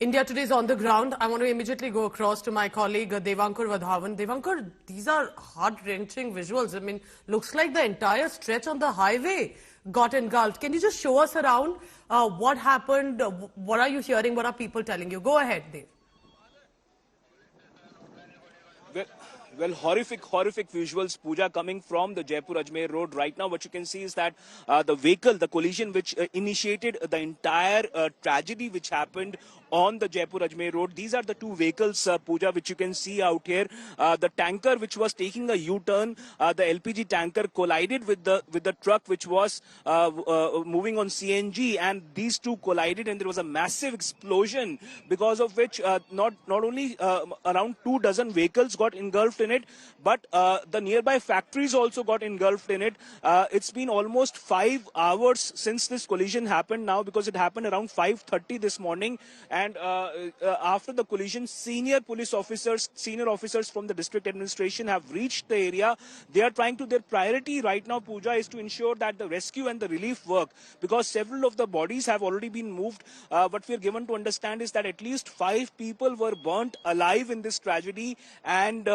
India Today is on the ground. I want to immediately go across to my colleague Devankar Vadhavan. Devankar, these are heart-wrenching visuals. I mean, looks like the entire stretch on the highway got engulfed. Can you just show us around what happened? What are you hearing? What are people telling you? Go ahead, Dev. Well, horrific visuals, Pooja, coming from the Jaipur-Ajmer road. Right now, what you can see is that the collision which initiated the entire tragedy which happened on the Jaipur-Ajmer road. These are the two vehicles, Pooja, which you can see out here. The tanker which was taking a U-turn, the LPG tanker collided with the truck which was moving on CNG, and these two collided, and there was a massive explosion because of which not only around 24 vehicles got engulfed in it, but the nearby factories also got engulfed in it. It's been almost 5 hours since this collision happened now, because it happened around 5:30 this morning. And after the collision, senior officers from the district administration have reached the area. They are trying to, their priority right now, Pooja, is to ensure that the rescue and the relief work, because several of the bodies have already been moved. What we are given to understand is that at least 5 people were burnt alive in this tragedy, and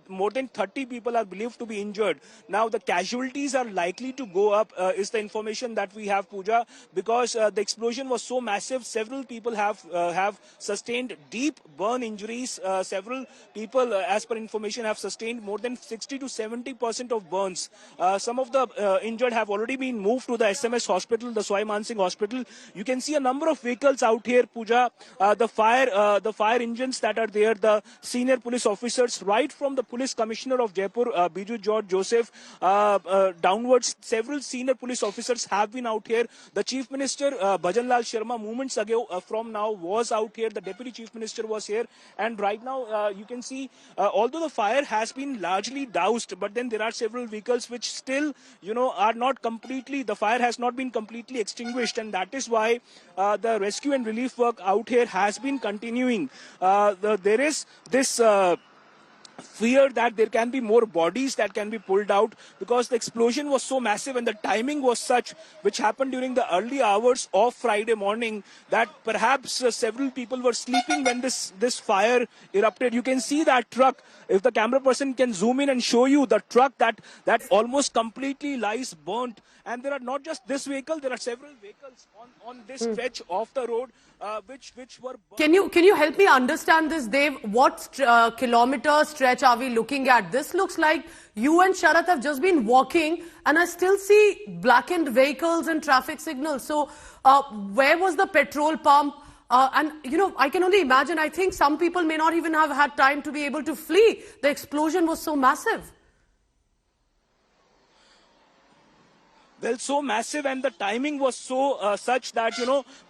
more than 30 people are believed to be injured. Now, the casualties are likely to go up, is the information that we have, Pooja, because the explosion was so massive. Several people have sustained deep burn injuries. Several people, as per information, have sustained more than 60 to 70% of burns. Some of the injured have already been moved to the SMS hospital, the Sawai Man Singh hospital. You can see a number of vehicles out here, Pooja. The fire engines that are there, the senior police officers, right from the police commissioner of Jaipur, Biju George Joseph, downwards, several senior police officers have been out here. The Chief Minister, Bhajan Lal Sharma, moments ago from now was out here. The Deputy Chief Minister was here, and right now you can see, although the fire has been largely doused, but then there are several vehicles which still, are not completely, the fire has not been completely extinguished, and that is why the rescue and relief work out here has been continuing. There is this fear that there can be more bodies that can be pulled out, because the explosion was so massive and the timing was such, which happened during the early hours of Friday morning, that perhaps several people were sleeping when this fire erupted. You can see that truck. If the camera person can zoom in and show you the truck that almost completely lies burnt. And there are not just this vehicle, there are several vehicles on this stretch of the road which were burnt. Can you help me understand this, Dev? What kilometer stretch are we looking at? This looks like you and Sharath have just been walking, and I still see blackened vehicles and traffic signals. So where was the petrol pump? And, I can only imagine, I think some people may not even have had time to be able to flee. The explosion was so massive. Well, so massive, and the timing was so such that,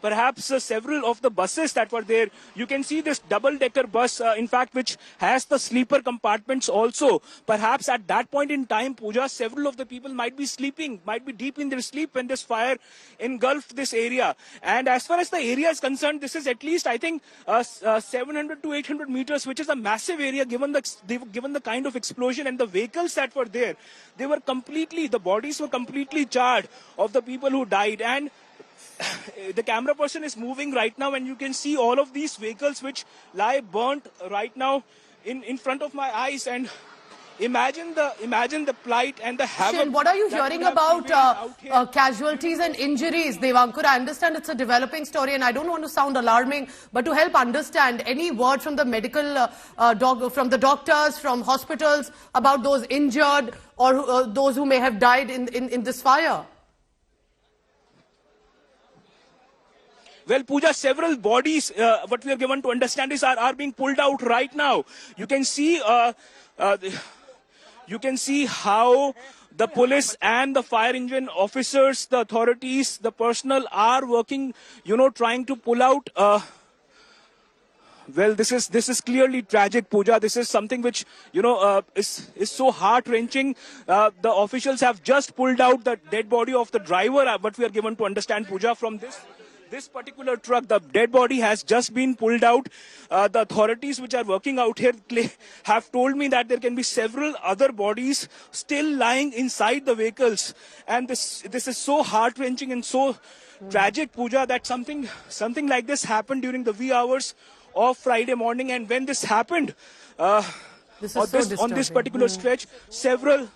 perhaps several of the buses that were there, you can see this double-decker bus, in fact, which has the sleeper compartments also. Perhaps at that point in time, Pooja, several of the people might be sleeping, might be deep in their sleep when this fire engulfed this area. And as far as the area is concerned, this is at least, I think, 700 to 800 meters, which is a massive area given the kind of explosion and the vehicles that were there. The bodies were completely charred of the people who died, and the camera person is moving right now, and you can see all of these vehicles which lie burnt right now in front of my eyes. And imagine the plight and the havoc. What are you hearing about casualties and injuries, Devankar? I understand it's a developing story, and I don't want to sound alarming, but to help understand, any word from the medical, from the doctors, from hospitals about those injured or those who may have died in this fire? Well, Pooja, several bodies, what we are given to understand is are being pulled out right now. You can see how the police and the fire engine officers, the authorities, the personnel are working, trying to pull out. Well, this is clearly tragic, Pooja. This is something which, is so heart-wrenching. The officials have just pulled out the dead body of the driver, what we are given to understand, Pooja, from this particular truck. The dead body has just been pulled out. The authorities which are working out here have told me that there can be several other bodies still lying inside the vehicles. And this is so heart-wrenching and so tragic, Pooja, that something like this happened during the wee hours of Friday morning. And when this happened, This is so on this disturbing. particular stretch, several.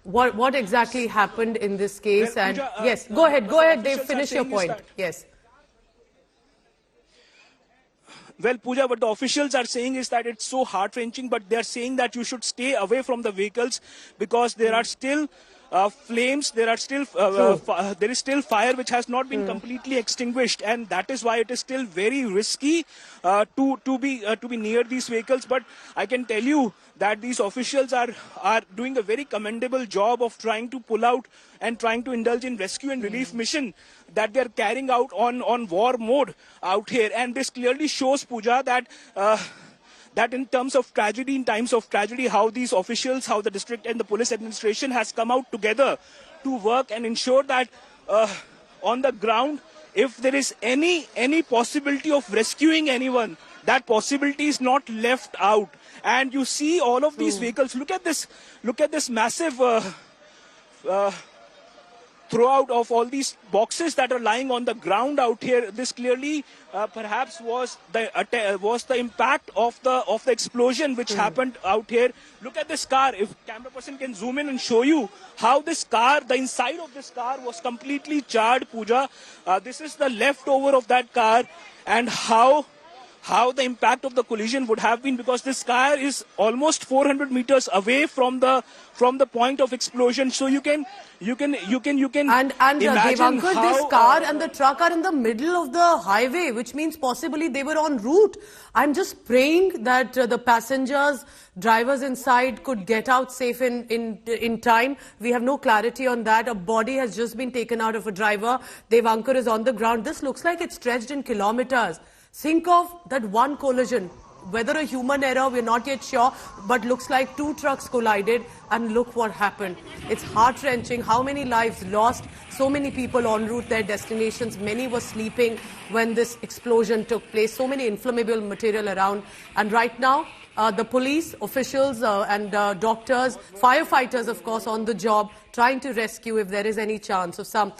What exactly happened in this case? Well, And Pooja, yes, go ahead, Dave, officials are finish your saying is point. that- Yes. Well, Pooja, what the officials are saying is that it's so heart-wrenching, but they're saying that you should stay away from the vehicles because there are still flames, there is still fire which has not been completely extinguished, and that is why it is still very risky to be near these vehicles. But I can tell you that these officials are doing a very commendable job of trying to pull out and trying to indulge in rescue and relief mission that they are carrying out on war mode out here. And this clearly shows, Pooja, that that in terms of tragedy, in times of tragedy, how these officials, how the district and the police administration has come out together to work and ensure that on the ground, if there is any possibility of rescuing anyone, that possibility is not left out. And you see all of these vehicles. Look at this massive throughout of all these boxes that are lying on the ground out here. This clearly perhaps was the impact of the explosion which happened out here. Look at this car. If camera person can zoom in and show you how this car, the inside of this car was completely charred, Pooja. This is the leftover of that car, and how the impact of the collision would have been, because this car is almost 400 meters away from the point of explosion. So you can And imagine Devankar, how, this car and the truck are in the middle of the highway, which means possibly they were en route. I'm just praying that the passengers, drivers inside could get out safe in time. We have no clarity on that. A body has just been taken out of a driver. Devankar is on the ground. This looks like it's stretched in kilometers. Think of that one collision. Whether a human error, we're not yet sure, but looks like two trucks collided, and look what happened. It's heart-wrenching. How many lives lost? So many people en route their destinations. Many were sleeping when this explosion took place. So many inflammable material around. And right now, the police officials and doctors, firefighters, of course, on the job, trying to rescue if there is any chance of some